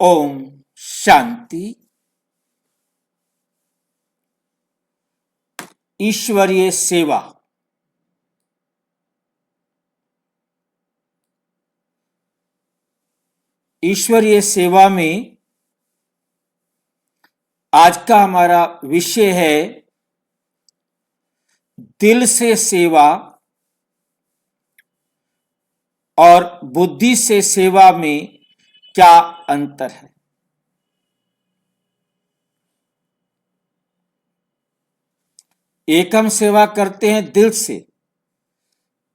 ओम शांति। ईश्वरीय सेवा। ईश्वरीय सेवा में आज का हमारा विषय है दिल से सेवा और बुद्धि से सेवा में क्या अंतर है। एक हम सेवा करते हैं दिल से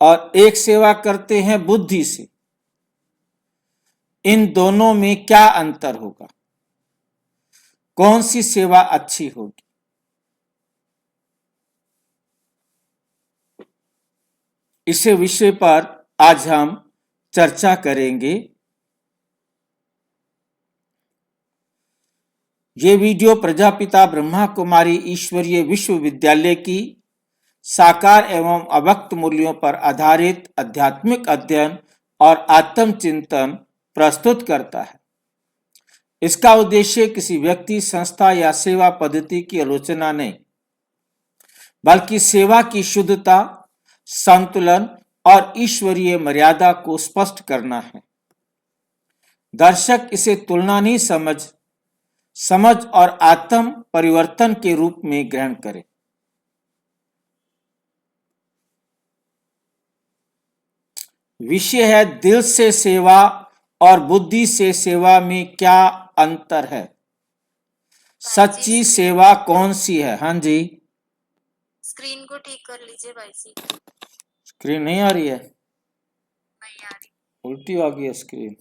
और एक सेवा करते हैं बुद्धि से। इन दोनों में क्या अंतर होगा, कौन सी सेवा अच्छी होगी, इस विषय पर आज हम चर्चा करेंगे। ये वीडियो प्रजापिता ब्रह्मा कुमारी ईश्वरीय विश्वविद्यालय की साकार एवं अव्यक्त मूल्यों पर आधारित आध्यात्मिक अध्ययन और आत्मचिंतन प्रस्तुत करता है। इसका उद्देश्य किसी व्यक्ति, संस्था या सेवा पद्धति की आलोचना नहीं, बल्कि सेवा की शुद्धता, संतुलन और ईश्वरीय मर्यादा को स्पष्ट करना है। दर्शक इसे तुलना नहीं समझ और आत्म परिवर्तन के रूप में ग्रहण करें। विषय है दिल से सेवा और बुद्धि से सेवा में क्या अंतर है। सच्ची सेवा कौन सी है? हाँ जी, स्क्रीन को ठीक कर लीजिए भाई जी। स्क्रीन नहीं आ रही है? नहीं आ रही, उल्टी आ गई है स्क्रीन।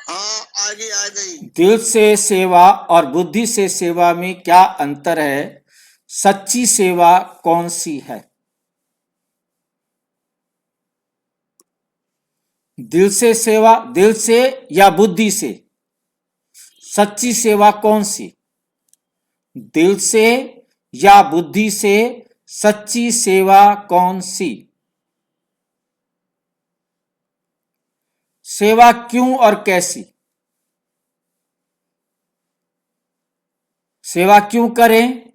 हाँ, आगे आ गई। दिल से सेवा और बुद्धि से सेवा में क्या अंतर है? सच्ची सेवा कौन सी है? दिल से सेवा, दिल से या बुद्धि से? सच्ची सेवा कौन सी? दिल से या बुद्धि से? सच्ची सेवा कौन सी? सेवा क्यों और कैसी? सेवा क्यों करें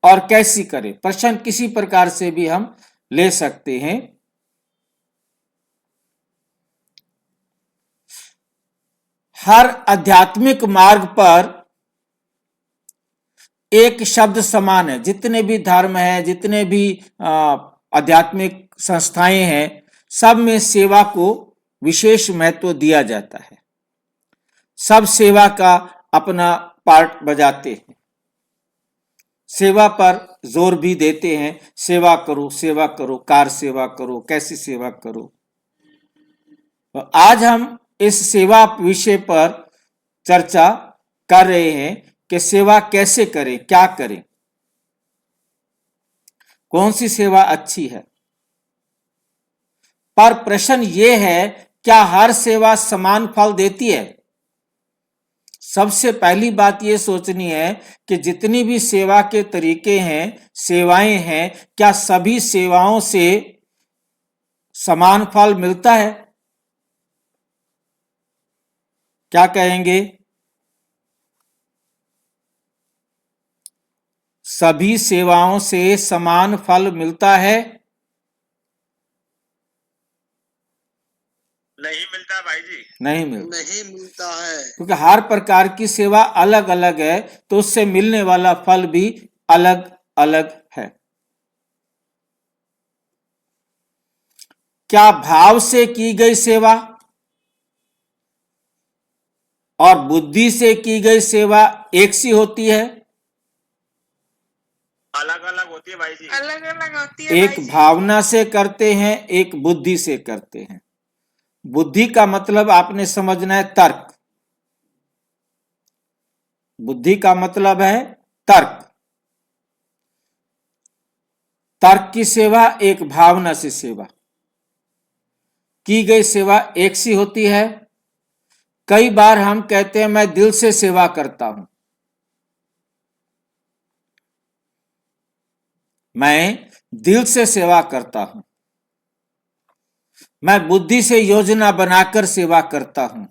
और कैसी करें? प्रश्न किसी प्रकार से भी हम ले सकते हैं। हर आध्यात्मिक मार्ग पर एक शब्द समान है। जितने भी धर्म हैं, जितने भी आध्यात्मिक संस्थाएं हैं, सब में सेवा को विशेष महत्व दिया जाता है। सब सेवा का अपना पार्ट बजाते हैं, सेवा पर जोर भी देते हैं। सेवा करो, कार सेवा करो, कैसी सेवा करो। तो आज हम इस सेवा विषय पर चर्चा कर रहे हैं कि सेवा कैसे करें, क्या करें, कौन सी सेवा अच्छी है। पर प्रश्न ये है, क्या हर सेवा समान फल देती है? सबसे पहली बात ये सोचनी है कि जितनी भी सेवा के तरीके हैं, सेवाएं हैं, क्या सभी सेवाओं से समान फल मिलता है? क्या कहेंगे? सभी सेवाओं से समान फल मिलता है? नहीं मिलता भाई जी, नहीं मिलता। नहीं मिलता है, क्योंकि हर प्रकार की सेवा अलग अलग है, तो उससे मिलने वाला फल भी अलग अलग है। क्या भाव से की गई सेवा और बुद्धि से की गई सेवा एक सी होती है? अलग अलग होती है भाई जी, अलग अलग होती है एक भाई जी। भावना से करते हैं, एक बुद्धि से करते हैं। बुद्धि का मतलब आपने समझना है तर्क। बुद्धि का मतलब है तर्क। तर्क की सेवा एक भावना से सेवा। की गई सेवा एक सी होती है। कई बार हम कहते हैं मैं दिल से सेवा करता हूं, मैं दिल से सेवा करता हूं, मैं बुद्धि से योजना बनाकर सेवा करता हूं।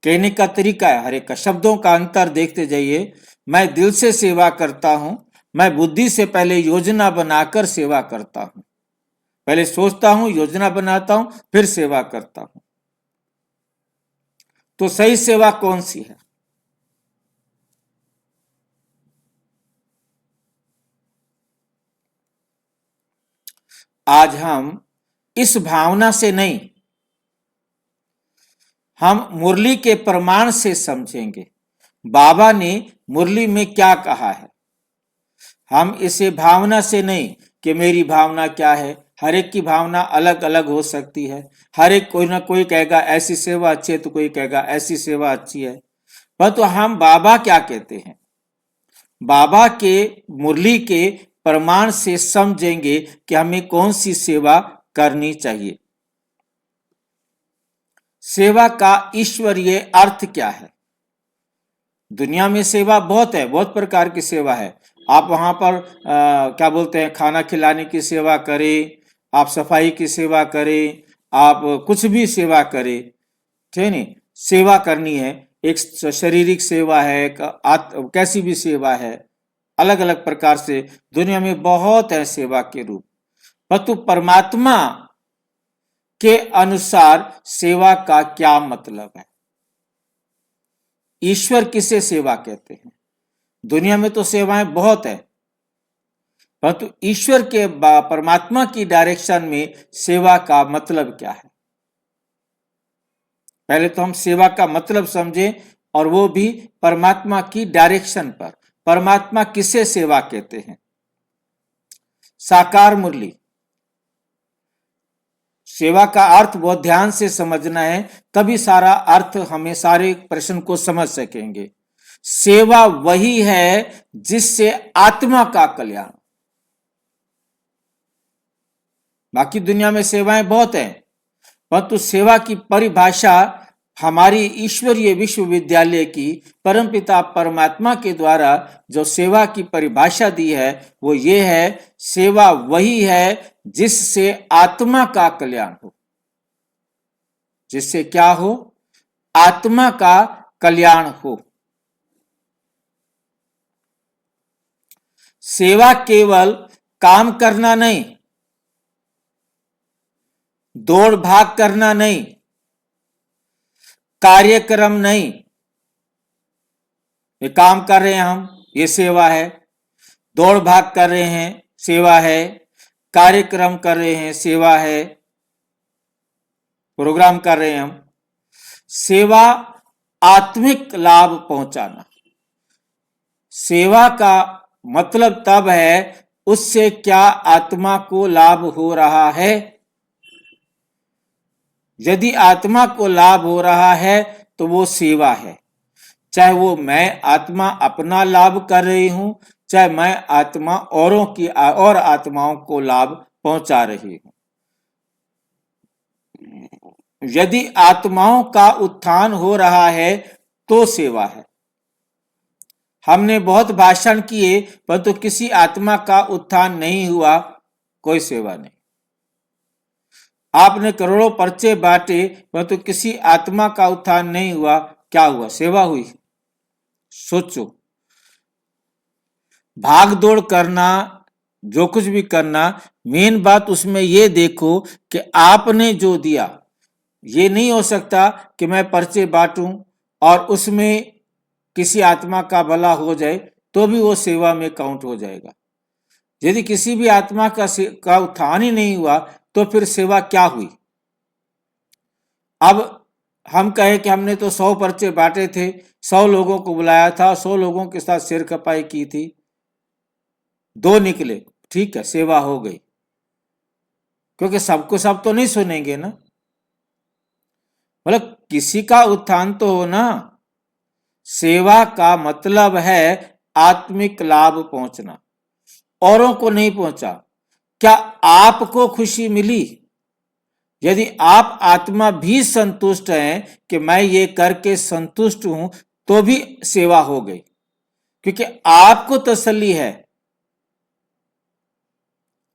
कहने का तरीका है, हर एक का शब्दों का अंतर देखते जाइए। मैं दिल से सेवा करता हूं, मैं बुद्धि से पहले योजना बनाकर सेवा करता हूं। पहले सोचता हूं, योजना बनाता हूं, फिर सेवा करता हूं। तो सही सेवा कौन सी है? आज हम इस भावना से नहीं, हम मुरली के प्रमाण से समझेंगे बाबा ने मुरली में क्या कहा है। हम इसे भावना से नहीं कि मेरी भावना क्या है। हर एक की भावना अलग अलग हो सकती है। हर एक कोई ना कोई कहेगा ऐसी सेवा अच्छी है, तो कोई कहेगा ऐसी सेवा अच्छी है। पर तो हम बाबा क्या कहते हैं, बाबा के मुरली के प्रमाण से समझेंगे कि हमें कौन सी सेवा करनी चाहिए। सेवा का ईश्वरीय अर्थ क्या है? दुनिया में सेवा बहुत है, बहुत प्रकार की सेवा है। आप वहां पर क्या बोलते हैं, खाना खिलाने की सेवा करें, आप सफाई की सेवा करें, आप कुछ भी सेवा करें, ठीक है नहीं। सेवा करनी है, एक शारीरिक सेवा है, कैसी भी सेवा है, अलग अलग प्रकार से दुनिया में बहुत है सेवा के रूप। परंतु परमात्मा के अनुसार सेवा का क्या मतलब है? ईश्वर किसे सेवा कहते हैं? दुनिया में तो सेवाएं बहुत है, परंतु ईश्वर के परमात्मा की डायरेक्शन में सेवा का मतलब क्या है? पहले तो हम सेवा का मतलब समझें, और वो भी परमात्मा की डायरेक्शन पर। परमात्मा किसे सेवा कहते हैं? साकार मुरली। सेवा का अर्थ बहुत ध्यान से समझना है, तभी सारा अर्थ हमें सारे प्रश्न को समझ सकेंगे। सेवा वही है जिससे आत्मा का कल्याण। बाकी दुनिया में सेवाएं बहुत हैं, परंतु सेवा की परिभाषा हमारी ईश्वरीय विश्वविद्यालय की परमपिता परमात्मा के द्वारा जो सेवा की परिभाषा दी है वो ये है, सेवा वही है जिससे आत्मा का कल्याण हो। जिससे क्या हो? आत्मा का कल्याण हो। सेवा केवल काम करना नहीं, दौड़ भाग करना नहीं, कार्यक्रम नहीं। ये काम कर रहे हैं हम, ये सेवा है। दौड़ भाग कर रहे हैं, सेवा है। कार्यक्रम कर रहे हैं, सेवा है। प्रोग्राम कर रहे हैं हम। सेवा आत्मिक लाभ पहुंचाना। सेवा का मतलब तब है उससे क्या आत्मा को लाभ हो रहा है। यदि आत्मा को लाभ हो रहा है तो वो सेवा है। चाहे वो मैं आत्मा अपना लाभ कर रही हूं, चाहे मैं आत्मा औरों की और आत्माओं को लाभ पहुंचा रही हूं। यदि आत्माओं का उत्थान हो रहा है तो सेवा है। हमने बहुत भाषण किए परंतु किसी आत्मा का उत्थान नहीं हुआ, कोई सेवा नहीं। आपने करोड़ों पर्चे बांटे परंतु किसी आत्मा का उत्थान नहीं हुआ, क्या हुआ? सेवा हुई? सोचो। भाग दौड़ करना, जो कुछ भी करना, मेन बात उसमें ये देखो कि आपने जो दिया। ये नहीं हो सकता कि मैं पर्चे बांटूं और उसमें किसी आत्मा का भला हो जाए तो भी वो सेवा में काउंट हो जाएगा। यदि किसी भी आत्मा का उत्थान ही नहीं हुआ तो फिर सेवा क्या हुई? अब हम कहें कि हमने तो 100 पर्चे बांटे थे, 100 लोगों को बुलाया था, 100 लोगों के साथ सिर खपाई की थी, 2 निकले, ठीक है, सेवा हो गई। क्योंकि सबको सब तो नहीं सुनेंगे ना, मतलब किसी का उत्थान तो हो ना। सेवा का मतलब है आत्मिक लाभ पहुंचना, औरों को नहीं पहुंचा। क्या आपको खुशी मिली? यदि आप आत्मा भी संतुष्ट हैं कि मैं ये करके संतुष्ट हूं, तो भी सेवा हो गई, क्योंकि आपको तसल्ली है,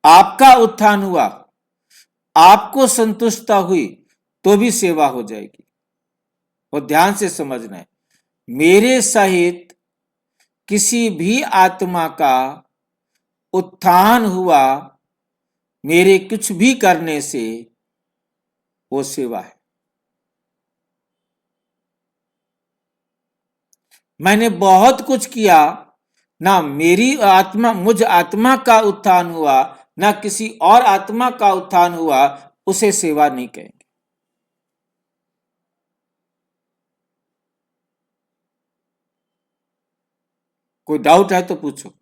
आपका उत्थान हुआ, आपको संतुष्टता हुई, तो भी सेवा हो जाएगी। और ध्यान से समझना है, मेरे सहित किसी भी आत्मा का उत्थान हुआ मेरे कुछ भी करने से, वो सेवा है। मैंने बहुत कुछ किया, ना मेरी आत्मा, मुझ आत्मा का उत्थान हुआ, ना किसी और आत्मा का उत्थान हुआ, उसे सेवा नहीं कहेंगे। कोई डाउट है तो पूछो।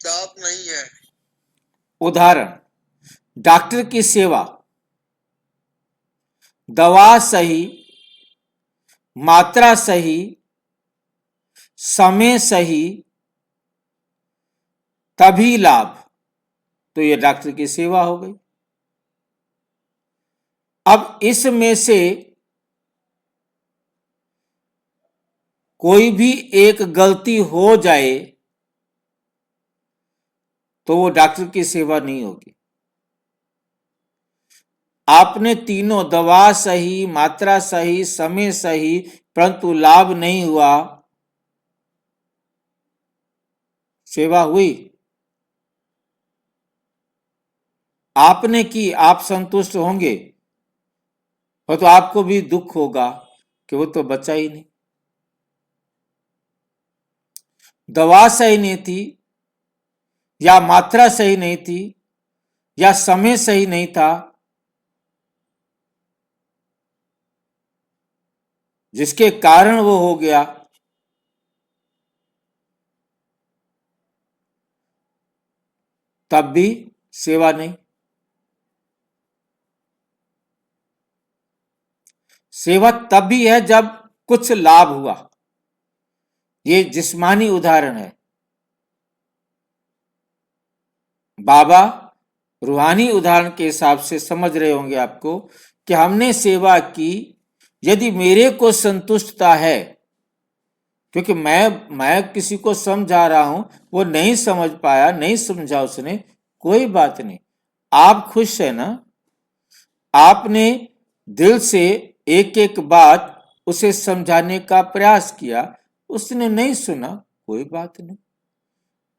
जॉब नहीं है। उदाहरण, डॉक्टर की सेवा, दवा सही, मात्रा सही, समय सही, तभी लाभ, तो ये डॉक्टर की सेवा हो गई। अब इसमें से कोई भी एक गलती हो जाए तो वो डॉक्टर की सेवा नहीं होगी। आपने तीनों, दवा सही, मात्रा सही, समय सही, परंतु लाभ नहीं हुआ, सेवा हुई? आपने की, आप संतुष्ट होंगे, और तो आपको भी दुख होगा कि वो तो बचा ही नहीं। दवा सही नहीं थी, या मात्रा सही नहीं थी, या समय सही नहीं था, जिसके कारण वो हो गया, तब भी सेवा नहीं। सेवा तब भी है जब कुछ लाभ हुआ। ये जिस्मानी उदाहरण है। बाबा रूहानी उदाहरण के हिसाब से समझ रहे होंगे आपको कि हमने सेवा की, यदि मेरे को संतुष्टता है, क्योंकि मैं किसी को समझा रहा हूं, वो नहीं समझ पाया, नहीं समझा उसने, कोई बात नहीं, आप खुश है ना? आपने दिल से एक एक बात उसे समझाने का प्रयास किया, उसने नहीं सुना, कोई बात नहीं,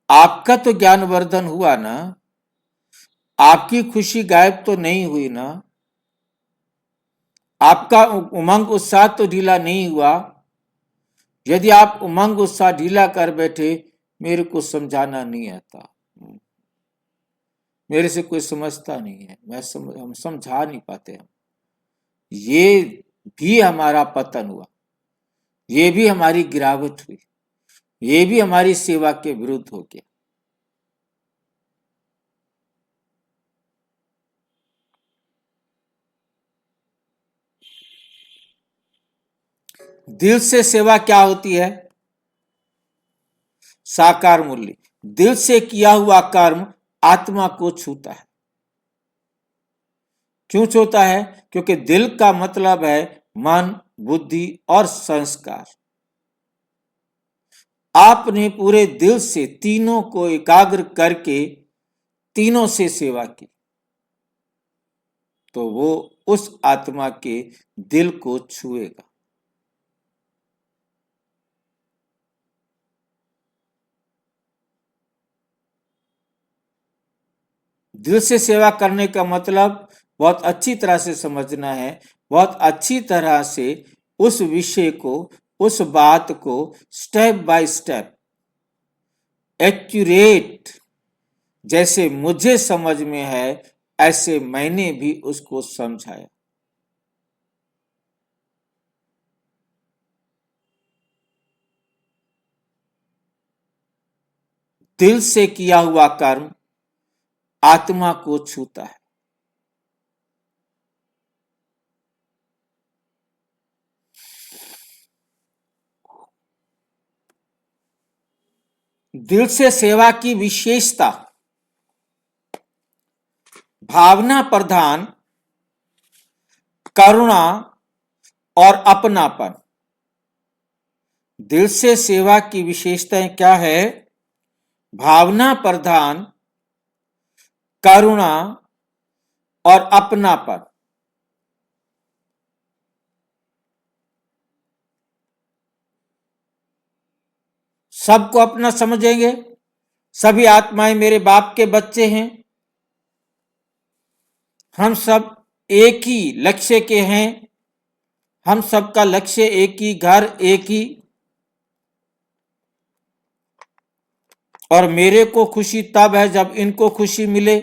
आपका तो ज्ञानवर्धन हुआ ना, आपकी खुशी गायब तो नहीं हुई ना, आपका उमंग उत्साह तो ढीला नहीं हुआ। यदि आप उमंग उत्साह ढीला कर बैठे, मेरे को समझाना नहीं आता, मेरे से कोई समझता नहीं है, हम समझा नहीं पाते, हम ये भी हमारा पतन हुआ, ये भी हमारी गिरावट हुई, ये भी हमारी सेवा के विरुद्ध हो गया। दिल से सेवा क्या होती है? साकार मूल्य। दिल से किया हुआ कर्म आत्मा को छूता है। क्यों छूता है? क्योंकि दिल का मतलब है मन, बुद्धि और संस्कार। आपने पूरे दिल से तीनों को एकाग्र करके तीनों से सेवा की, तो वो उस आत्मा के दिल को छुएगा। दिल से सेवा करने का मतलब बहुत अच्छी तरह से समझना है, बहुत अच्छी तरह से उस विषय को, उस बात को स्टेप बाय स्टेप एक्यूरेट, जैसे मुझे समझ में है ऐसे मैंने भी उसको समझाया। दिल से किया हुआ कर्म आत्मा को छूता है। दिल से सेवा की विशेषता भावना प्रधान, करुणा और अपनापन। दिल से सेवा की विशेषताएं क्या है? भावना प्रधान, करुणा और अपनापन। सबको अपना समझेंगे, सभी आत्माएं मेरे बाप के बच्चे हैं, हम सब एक ही लक्ष्य के हैं, हम सबका लक्ष्य एक ही, घर एक ही, और मेरे को खुशी तब है जब इनको खुशी मिले।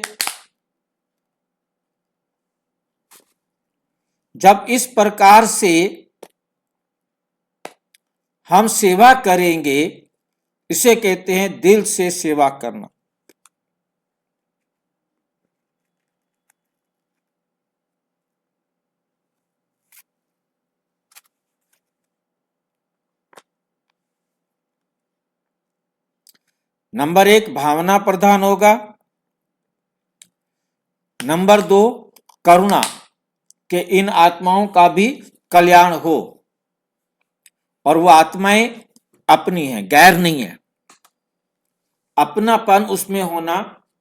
जब इस प्रकार से हम सेवा करेंगे, इसे कहते हैं दिल से सेवा करना। नंबर 1 भावना प्रधान होगा। नंबर 2 करुणा, कि इन आत्माओं का भी कल्याण हो, और वो आत्माएं अपनी हैं, गैर नहीं है। अपनापन उसमें होना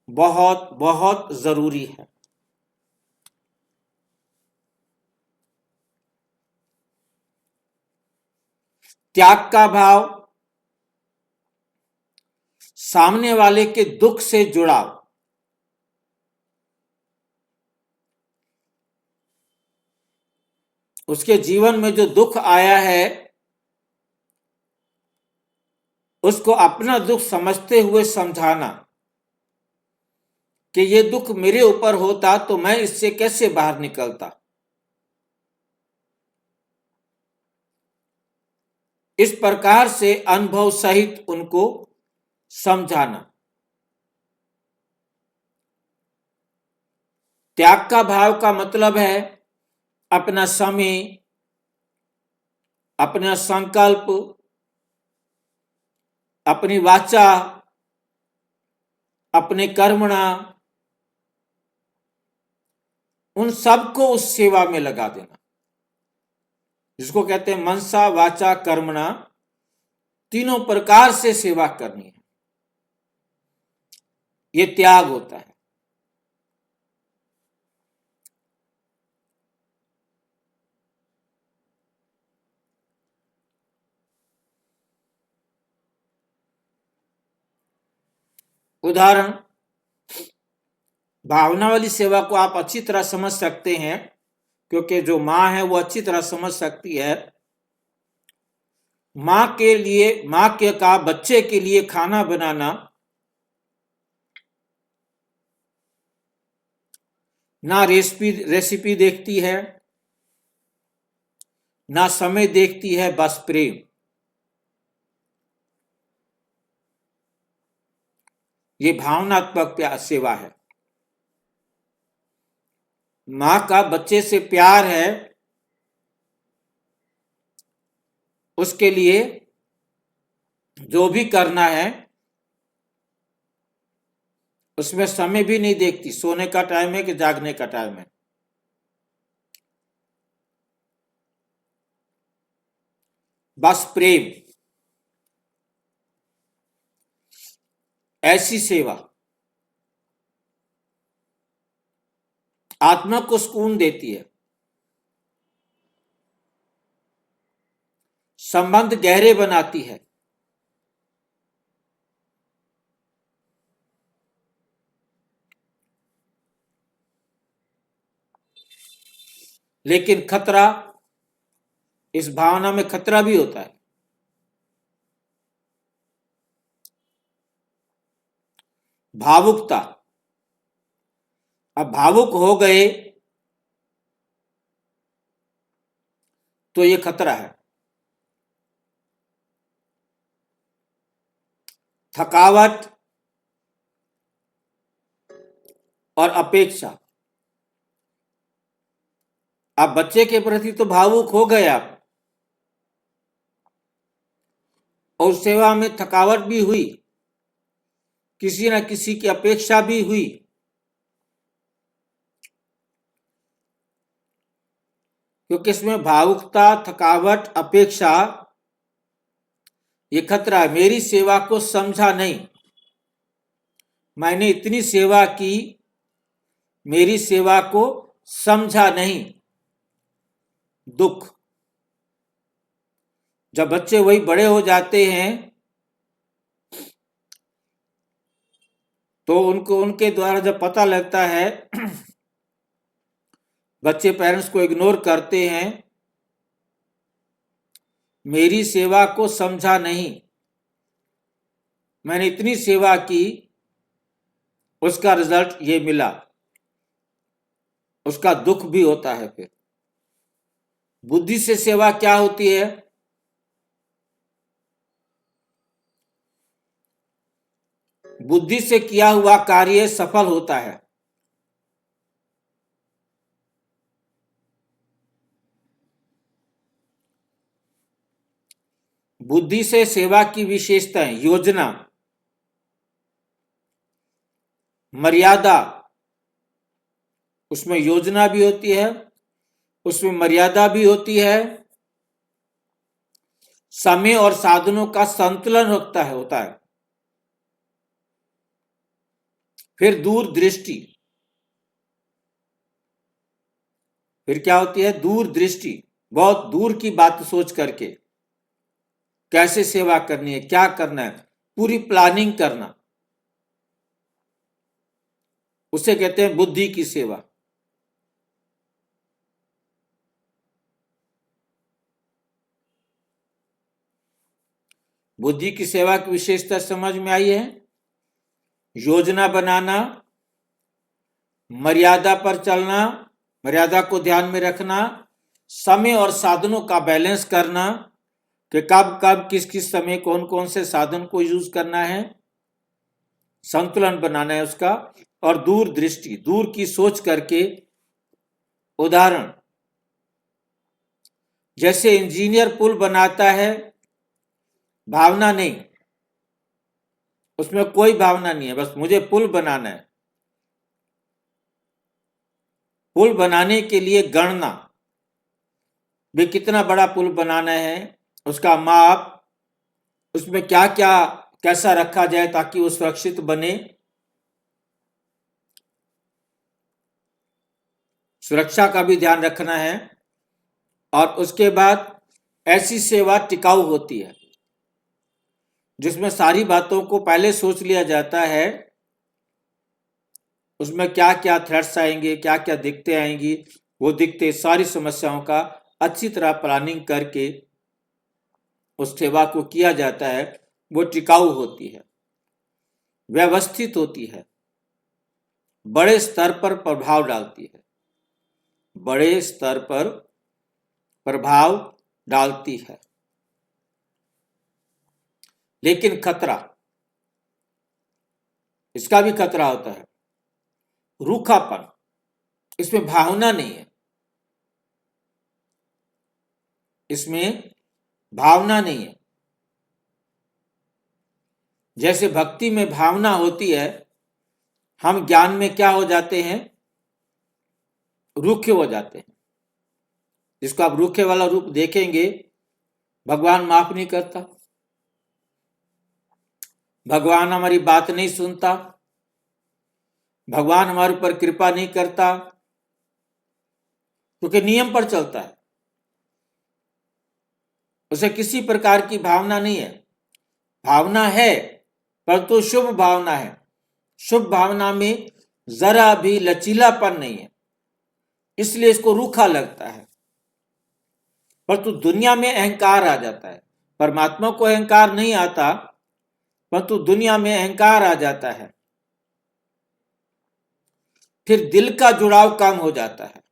बहुत बहुत जरूरी है। त्याग का भाव, सामने वाले के दुख से जुड़ाव। उसके जीवन में जो दुख आया है, उसको अपना दुख समझते हुए समझाना कि ये दुख मेरे ऊपर होता तो मैं इससे कैसे बाहर निकलता। इस प्रकार से अनुभव सहित उनको समझाना। त्याग का भाव का मतलब है अपना समय, अपना संकल्प, अपनी वाचा, अपने कर्मणा, उन सबको उस सेवा में लगा देना, जिसको कहते हैं मनसा वाचा कर्मणा। तीनों प्रकार से सेवा करनी है, ये त्याग होता है। उदाहरण, भावना वाली सेवा को आप अच्छी तरह समझ सकते हैं, क्योंकि जो माँ है वो अच्छी तरह समझ सकती है। माँ के लिए, माँ के का बच्चे के लिए खाना बनाना ना रेसिपी देखती है, ना समय देखती है, बस प्रेम। ये भावनात्मक सेवा है। माँ का बच्चे से प्यार है, उसके लिए जो भी करना है उसमें समय भी नहीं देखती, सोने का टाइम है कि जागने का टाइम है। बस प्रेम। ऐसी सेवा आत्मा को सुकून देती है, संबंध गहरे बनाती है। लेकिन खतरा, इस भावना में खतरा भी होता है। भावुकता, अब भावुक हो गए तो ये खतरा है। थकावट, और अपेक्षा। आप बच्चे के प्रति तो भावुक हो गए आप, और सेवा में थकावट भी हुई, किसी न किसी की अपेक्षा भी हुई, क्योंकि इसमें भावुकता, थकावट, अपेक्षा, ये खतरा है। मेरी सेवा को समझा नहीं, मैंने इतनी सेवा की, मेरी सेवा को समझा नहीं, दुख। जब बच्चे वही बड़े हो जाते हैं तो उनको, उनके द्वारा जब पता लगता है, बच्चे पेरेंट्स को इग्नोर करते हैं, मेरी सेवा को समझा नहीं, मैंने इतनी सेवा की, उसका रिजल्ट ये मिला, उसका दुख भी होता है। फिर बुद्धि से सेवा क्या होती है? बुद्धि से किया हुआ कार्य सफल होता है। बुद्धि से सेवा की विशेषताएं, योजना, मर्यादा, उसमें योजना भी होती है, उसमें मर्यादा भी होती है, समय और साधनों का संतुलन होता है। फिर दूरदृष्टि, फिर क्या होती है? दूरदृष्टि, बहुत दूर की बात सोच करके कैसे सेवा करनी है, क्या करना है, पूरी प्लानिंग करना, उसे कहते हैं बुद्धि की सेवा। बुद्धि की सेवा की विशेषता समझ में आई है? योजना बनाना, मर्यादा पर चलना, मर्यादा को ध्यान में रखना, समय और साधनों का बैलेंस करना कि कब कब किस किस समय कौन कौन से साधन को यूज करना है, संतुलन बनाना है उसका, और दूरदृष्टि, दूर की सोच करके। उदाहरण, जैसे इंजीनियर पुल बनाता है, भावना नहीं, उसमें कोई भावना नहीं है, बस मुझे पुल बनाना है। पुल बनाने के लिए गणना, भी कितना बड़ा पुल बनाना है, उसका माप, उसमें क्या क्या कैसा रखा जाए ताकि वो सुरक्षित बने, सुरक्षा का भी ध्यान रखना है। और उसके बाद ऐसी सेवा टिकाऊ होती है जिसमें सारी बातों को पहले सोच लिया जाता है, उसमें क्या क्या थ्रेट्स आएंगे, क्या क्या दिक्कतें आएंगी, वो दिक्कतें, सारी समस्याओं का अच्छी तरह प्लानिंग करके उस सेवा को किया जाता है। वो टिकाऊ होती है, व्यवस्थित होती है, बड़े स्तर पर प्रभाव डालती है, बड़े स्तर पर प्रभाव डालती है। लेकिन खतरा, इसका भी खतरा होता है, रूखापन, इसमें भावना नहीं है, इसमें भावना नहीं है। जैसे भक्ति में भावना होती है, हम ज्ञान में क्या हो जाते हैं? रूखे हो जाते हैं। जिसको आप रूखे वाला रूप देखेंगे, भगवान माफ नहीं करता, भगवान हमारी बात नहीं सुनता, भगवान हमारे ऊपर कृपा नहीं करता, क्योंकि नियम पर चलता है, उसे किसी प्रकार की भावना नहीं है। भावना है परंतु शुभ भावना है, शुभ भावना में जरा भी लचीलापन नहीं है, इसलिए इसको रूखा लगता है। परंतु दुनिया में अहंकार आ जाता है, परमात्मा को अहंकार नहीं आता, परंतु दुनिया में अहंकार आ जाता है। फिर दिल का जुड़ाव कम हो जाता है,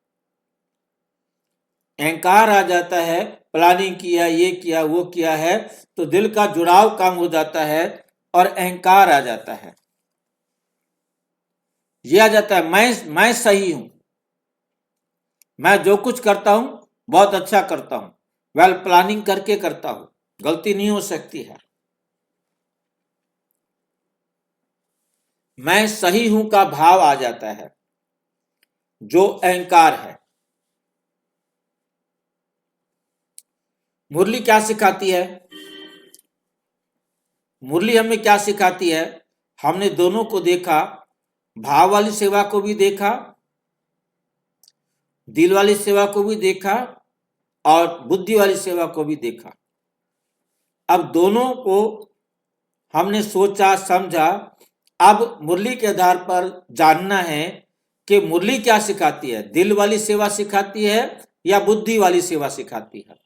अहंकार आ जाता है, प्लानिंग किया, ये किया, वो किया है, तो दिल का जुड़ाव कम हो जाता है और अहंकार आ जाता है। ये आ जाता है मैं सही हूं, मैं जो कुछ करता हूं बहुत अच्छा करता हूं, वेल प्लानिंग करके करता हूं, गलती नहीं हो सकती है। मैं सही हूं का भाव आ जाता है, जो अहंकार है। मुरली क्या सिखाती है? मुरली हमें क्या सिखाती है? हमने दोनों को देखा, भाव वाली सेवा को भी देखा, दिल वाली सेवा को भी देखा और बुद्धि वाली सेवा को भी देखा। अब दोनों को हमने सोचा समझा। अब मुरली के आधार पर जानना है कि मुरली क्या सिखाती है, दिल वाली सेवा सिखाती है या बुद्धि वाली सेवा सिखाती है।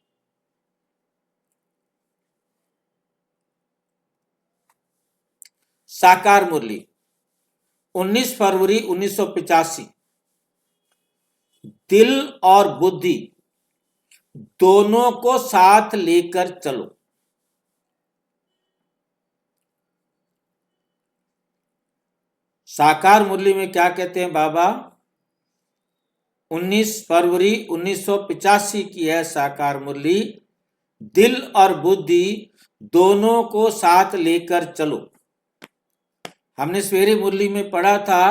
साकार मुरली 19 फरवरी 1985। दिल और बुद्धि दोनों को साथ लेकर चलो। साकार मुरली में क्या कहते हैं बाबा? 19 फरवरी 1985 की है साकार मुरली। दिल और बुद्धि दोनों को साथ लेकर चलो। हमने सवेरे मुरली में पढ़ा था,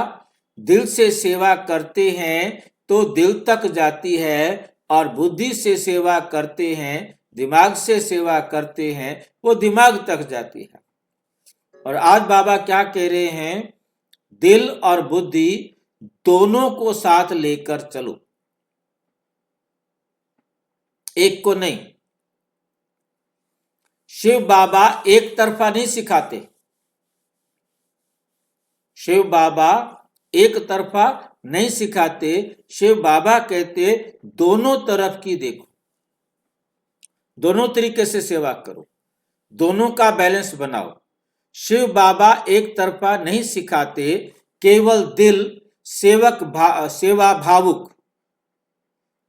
दिल से सेवा करते हैं तो दिल तक जाती है, और बुद्धि से सेवा करते हैं, दिमाग से सेवा करते हैं, वो दिमाग तक जाती है। और आज बाबा क्या कह रहे हैं? दिल और बुद्धि दोनों को साथ लेकर चलो, एक को नहीं। शिव बाबा एक तरफा नहीं सिखाते। शिव बाबा एक तरफा नहीं सिखाते। शिव बाबा कहते दोनों तरफ की देखो, दोनों तरीके से सेवा करो, दोनों का बैलेंस बनाओ। शिव बाबा एक तरफा नहीं सिखाते, केवल दिल सेवा भावुक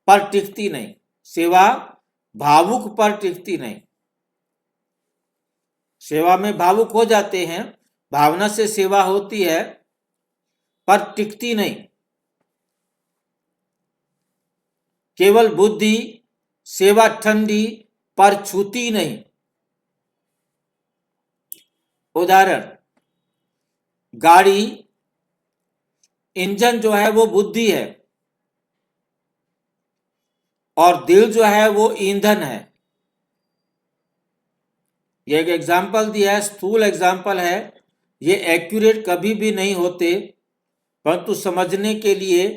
पर टिकती नहीं, सेवा भावुक पर टिकती नहीं। सेवा में भावुक हो जाते हैं, भावना से सेवा होती है, पर टिकती नहीं। केवल बुद्धि सेवा ठंडी पर छूती नहीं। उदाहरण, गाड़ी इंजन जो है वो बुद्धि है और दिल जो है वो ईंधन है। ये एक एग्जाम्पल दिया है, स्थूल एग्जाम्पल है, ये एक्यूरेट कभी भी नहीं होते, परंतु समझने के लिए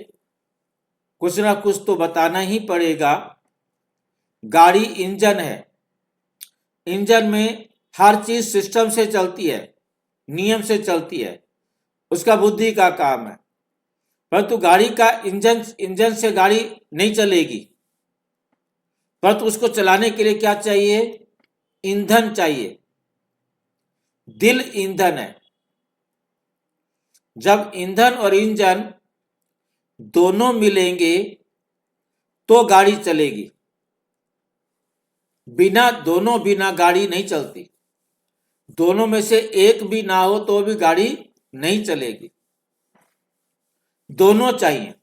कुछ ना कुछ तो बताना ही पड़ेगा। गाड़ी इंजन है, इंजन में हर चीज सिस्टम से चलती है, नियम से चलती है, उसका बुद्धि का काम है। परंतु गाड़ी का इंजन से गाड़ी नहीं चलेगी, परंतु उसको चलाने के लिए क्या चाहिए? ईंधन चाहिए। दिल ईंधन है। जब ईंधन और इंजन दोनों मिलेंगे तो गाड़ी चलेगी, बिना गाड़ी नहीं चलती। दोनों में से एक भी ना हो तो भी गाड़ी नहीं चलेगी, दोनों चाहिए।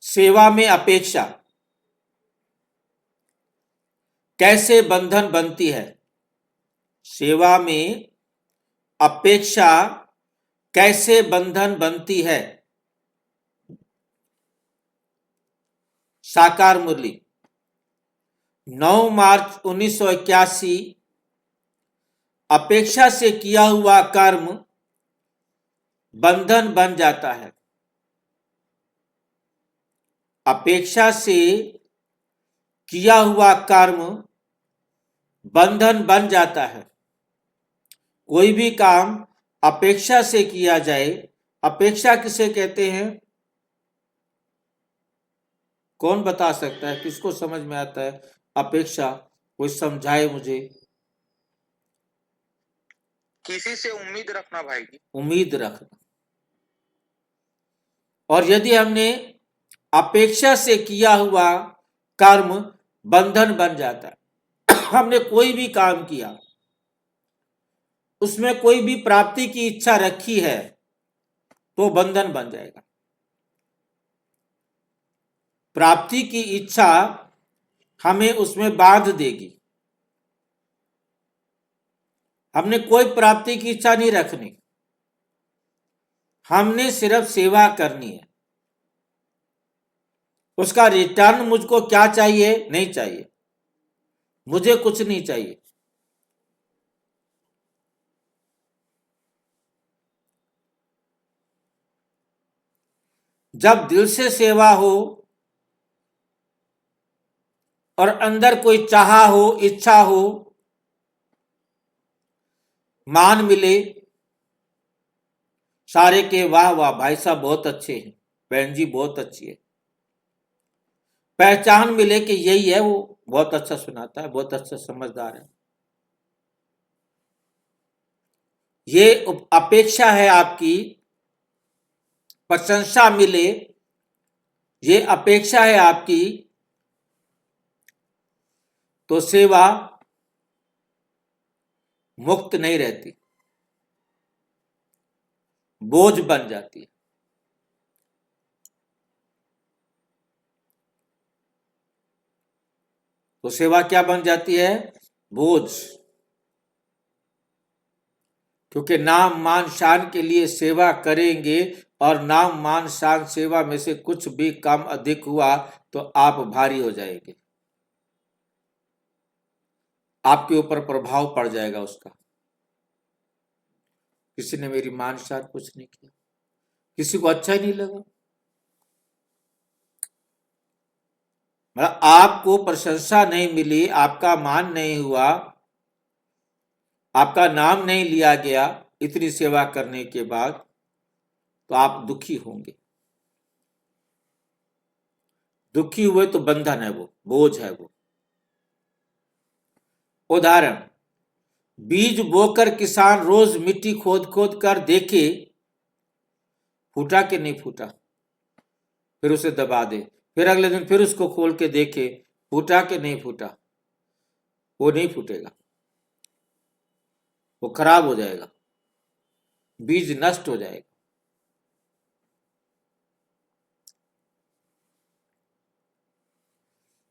सेवा में अपेक्षा कैसे बंधन बनती है? सेवा में अपेक्षा कैसे बंधन बनती है? साकार मुरली 9 मार्च 1981। अपेक्षा से किया हुआ कर्म बंधन बन जाता है। अपेक्षा से किया हुआ कर्म बंधन बन जाता है। कोई भी काम अपेक्षा से किया जाए, अपेक्षा किसे कहते हैं? कौन बता सकता है? किसको समझ में आता है अपेक्षा? कोई समझाए मुझे। किसी से उम्मीद रखना भाई जी। उम्मीद रखना। और यदि हमने अपेक्षा से किया हुआ कर्म बंधन बन जाता है। हमने कोई भी काम किया, उसमें कोई भी प्राप्ति की इच्छा रखी है तो बंधन बन जाएगा। प्राप्ति की इच्छा हमें उसमें बांध देगी। हमने कोई प्राप्ति की इच्छा नहीं रखनी, हमने सिर्फ सेवा करनी है। उसका रिटर्न मुझको क्या चाहिए? नहीं चाहिए, मुझे कुछ नहीं चाहिए। जब दिल से सेवा हो और अंदर कोई चाह हो, इच्छा हो, मान मिले, सारे के वाह वाह भाई साहब बहुत अच्छे हैं, बहन जी बहुत अच्छी है, पहचान मिले कि यही है, वो बहुत अच्छा सुनाता है, बहुत अच्छा समझदार है, ये अपेक्षा है आपकी, प्रशंसा मिले, ये अपेक्षा है आपकी, तो सेवा मुक्त नहीं रहती, बोझ बन जाती है। तो सेवा क्या बन जाती है? बोझ। क्योंकि नाम मान शान के लिए सेवा करेंगे और नाम मान शान सेवा में से कुछ भी कम अधिक हुआ तो आप भारी हो जाएंगे, आपके ऊपर प्रभाव पड़ जाएगा उसका। किसी ने मेरी मान शान कुछ नहीं किया, किसी को अच्छा ही नहीं लगा, मतलब आपको प्रशंसा नहीं मिली, आपका मान नहीं हुआ, आपका नाम नहीं लिया गया इतनी सेवा करने के बाद, तो आप दुखी होंगे। दुखी हुए तो बंधन है, वो बोझ है वो। उदाहरण, बीज बोकर किसान रोज मिट्टी खोद खोद कर देखे फूटा कि नहीं फूटा, फिर उसे दबा दे, फिर अगले दिन फिर उसको खोल के देखे फूटा कि नहीं फूटा, वो नहीं फूटेगा, वो खराब हो जाएगा, बीज नष्ट हो जाएगा।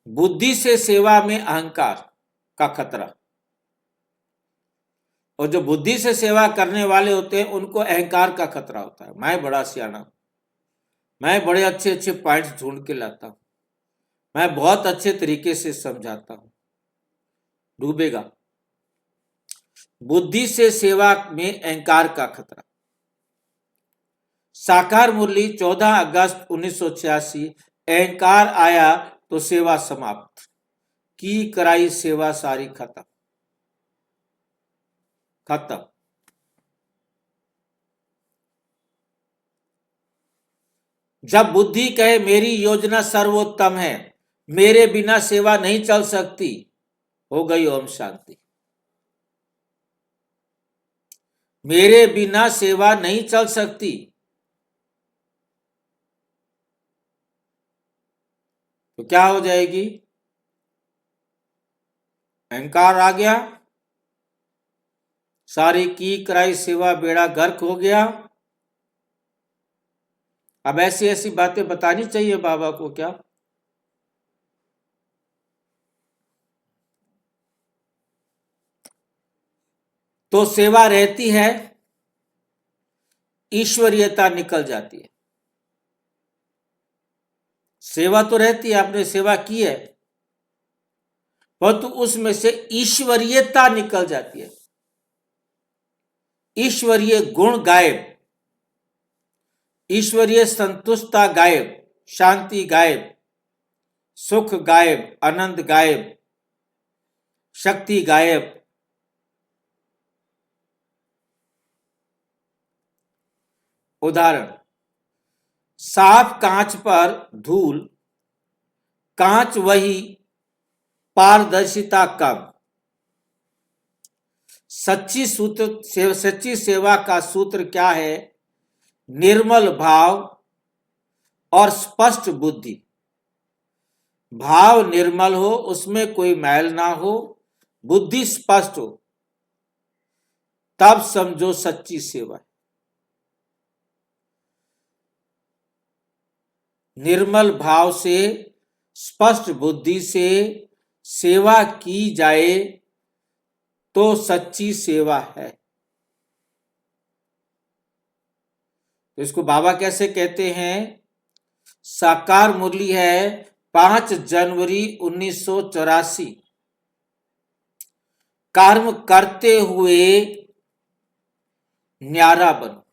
बुद्धि से सेवा में अहंकार का खतरा, और जो बुद्धि से सेवा करने वाले होते हैं उनको अहंकार का खतरा होता है। मैं बड़ा सियाना, मैं बड़े अच्छे अच्छे पॉइंट्स ढूंढ के लाता हूं, मैं बहुत अच्छे तरीके से समझाता हूं, डूबेगा। बुद्धि से सेवा में अहंकार का खतरा। साकार मुरली 14 अगस्त 1986, अहंकार आया तो सेवा समाप्त, की कराई सेवा सारी खत्म। खत्म। जब बुद्धि कहे मेरी योजना सर्वोत्तम है, मेरे बिना सेवा नहीं चल सकती, हो गई ओम शांति। मेरे बिना सेवा नहीं चल सकती, तो क्या हो जाएगी? अहंकार आ गया, सारी की कराई सेवा बेड़ा गर्क हो गया। अब ऐसी ऐसी बातें बतानी चाहिए बाबा को क्या? तो सेवा रहती है, ईश्वरीयता निकल जाती है। सेवा तो रहती है, आपने सेवा की है, परंतु उसमें से ईश्वरीयता निकल जाती है, ईश्वरीय गुण गायब, ईश्वरीय संतुष्टता गायब, शांति गायब, सुख गायब, आनंद गायब, शक्ति गायब। उदाहरण, साफ कांच पर धूल, कांच वही, पारदर्शिता कम। सच्ची सेवा का सूत्र क्या है? निर्मल भाव, और स्पष्ट बुद्धि। भाव निर्मल हो, उसमें कोई मैल ना हो, बुद्धि स्पष्ट हो, तब समझो सच्ची सेवा। निर्मल भाव से, स्पष्ट बुद्धि से सेवा की जाए तो सच्ची सेवा है। तो इसको बाबा कैसे कहते हैं? साकार मुरली है 5 जनवरी 1984। कर्म करते हुए न्यारा बनो।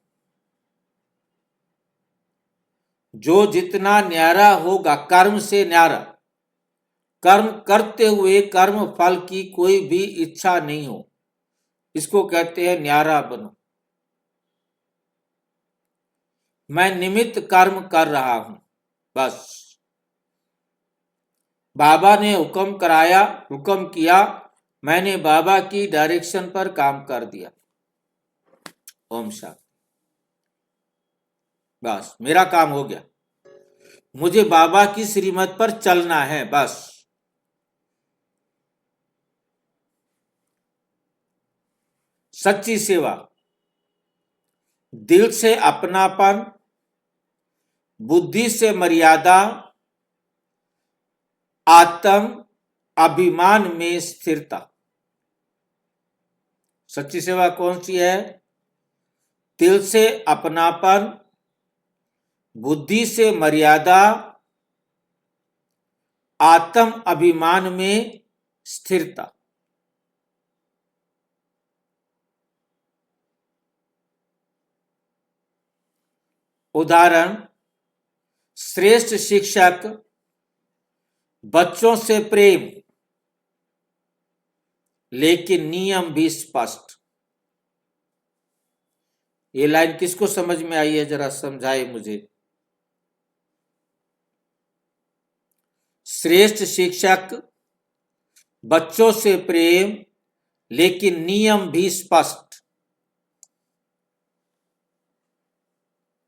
जो जितना न्यारा होगा, कर्म से न्यारा, कर्म करते हुए कर्म फल की कोई भी इच्छा नहीं हो, इसको कहते हैं न्यारा बनो। मैं निमित्त कर्म कर रहा हूं, बस। बाबा ने हुक्म कराया, हुक्म किया, मैंने बाबा की डायरेक्शन पर काम कर दिया। ओम शांति। बस मेरा काम हो गया। मुझे बाबा की श्रीमत पर चलना है, बस। सच्ची सेवा, दिल से अपनापन, बुद्धि से मर्यादा, आत्म अभिमान में स्थिरता। सच्ची सेवा कौन सी है? दिल से अपनापन, बुद्धि से मर्यादा, आत्म अभिमान में स्थिरता। उदाहरण, श्रेष्ठ शिक्षक, बच्चों से प्रेम, लेकिन नियम भी स्पष्ट। ये लाइन किसको समझ में आई है? जरा समझाए मुझे। श्रेष्ठ शिक्षक, बच्चों से प्रेम, लेकिन नियम भी स्पष्ट।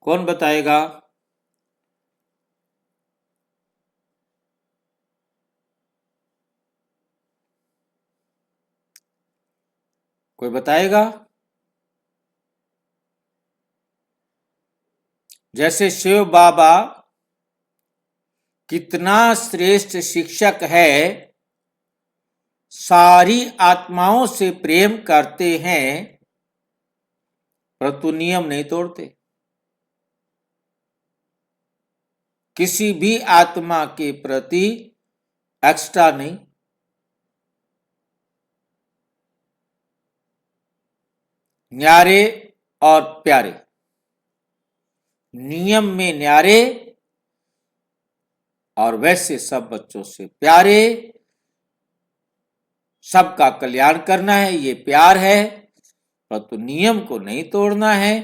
कौन बताएगा? कोई बताएगा? जैसे शिव बाबा कितना श्रेष्ठ शिक्षक है, सारी आत्माओं से प्रेम करते हैं, परंतु नियम नहीं तोड़ते। किसी भी आत्मा के प्रति एक्स्ट्रा नहीं। न्यारे और प्यारे, नियम में न्यारे और वैसे सब बच्चों से प्यारे। सबका कल्याण करना है, ये प्यार है, परंतु नियम को नहीं तोड़ना है।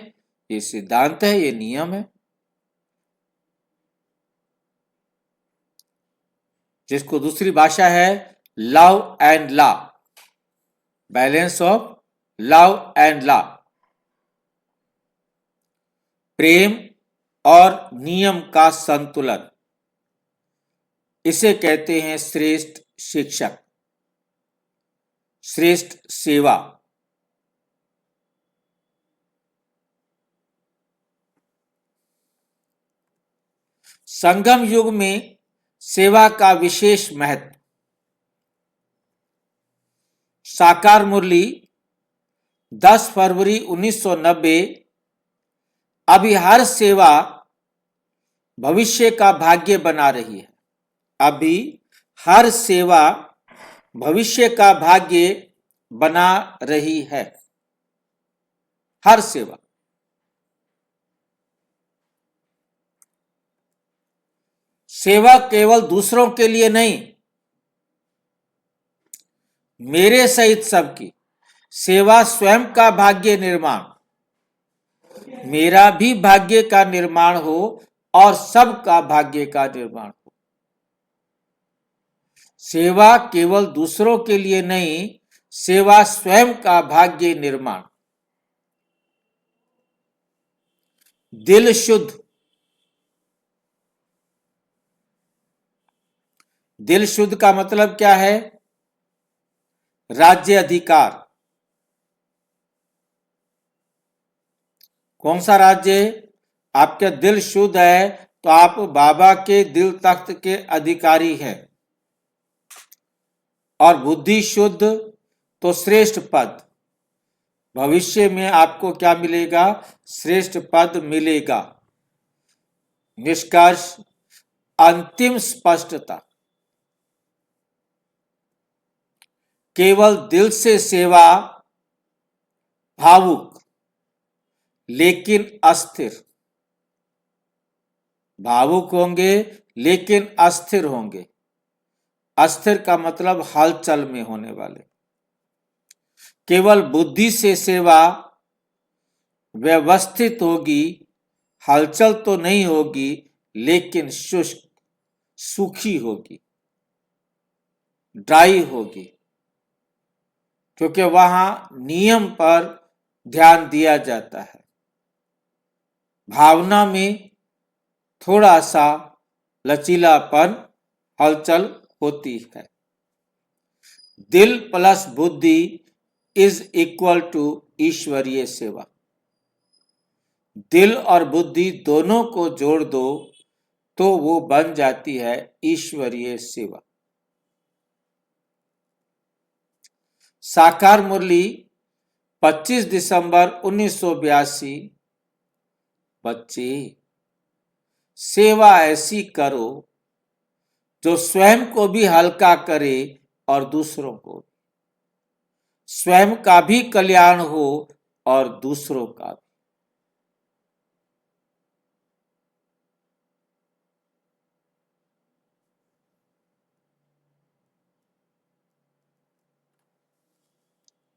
ये सिद्धांत है, ये नियम है, जिसको दूसरी भाषा है love and law, balance of love and law. प्रेम और नियम का संतुलन, इसे कहते हैं श्रेष्ठ शिक्षक, श्रेष्ठ सेवा। संगम युग में सेवा का विशेष महत्व। साकार मुरली 10 फरवरी 1990। अभी हर सेवा भविष्य का भाग्य बना रही है। अभी हर सेवा भविष्य का भाग्य बना रही है। हर सेवा। सेवा केवल दूसरों के लिए नहीं, मेरे सहित सबकी सेवा स्वयं का भाग्य निर्माण, मेरा भी भाग्य का निर्माण हो और सबका भाग्य का निर्माण हो। सेवा केवल दूसरों के लिए नहीं, सेवा स्वयं का भाग्य निर्माण। दिल शुद्ध, दिल शुद्ध का मतलब क्या है? राज्य अधिकार। कौन सा राज्य? आपका दिल शुद्ध है तो आप बाबा के दिल तख्त के अधिकारी हैं। और बुद्धि शुद्ध तो श्रेष्ठ पद। भविष्य में आपको क्या मिलेगा? श्रेष्ठ पद मिलेगा। निष्कर्ष, अंतिम स्पष्टता। केवल दिल से सेवा, भावुक लेकिन अस्थिर। भावुक होंगे लेकिन अस्थिर होंगे। अस्थिर का मतलब हलचल में होने वाले। केवल बुद्धि से सेवा व्यवस्थित होगी, हलचल तो नहीं होगी लेकिन शुष्क, सूखी होगी, ड्राई होगी, क्योंकि वहां नियम पर ध्यान दिया जाता है। भावना में थोड़ा सा लचीलापन, हलचल होती है। दिल प्लस बुद्धि इज इक्वल टू ईश्वरीय सेवा। दिल और बुद्धि दोनों को जोड़ दो तो वो बन जाती है ईश्वरीय सेवा। साकार मुरली 25 दिसंबर 1982। बच्चे, सेवा ऐसी करो जो स्वयं को भी हल्का करे और दूसरों को। स्वयं का भी कल्याण हो और दूसरों का भी।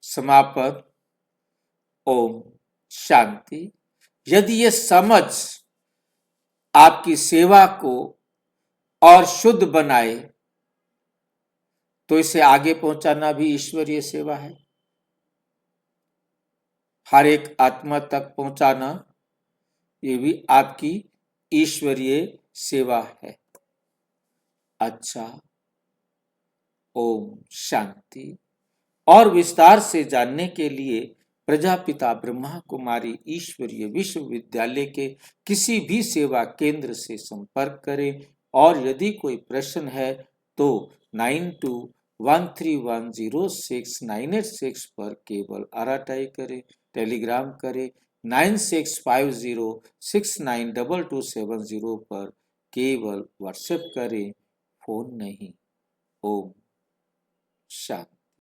समापन। ओम शांति। यदि ये समझ आपकी सेवा को और शुद्ध बनाए तो इसे आगे पहुंचाना भी ईश्वरीय सेवा है। हर एक आत्मा तक पहुंचाना ये भी आपकी ईश्वरीय सेवा है। अच्छा, ओम शांति। और विस्तार से जानने के लिए प्रजापिता ब्रह्मा कुमारी ईश्वरीय विश्वविद्यालय के किसी भी सेवा केंद्र से संपर्क करें। और यदि कोई प्रश्न है तो 9213106986 पर केवल आराटाई करें, टेलीग्राम करें 9650692270 पर केवल व्हाट्सएप करें, फोन नहीं। ओम शांति।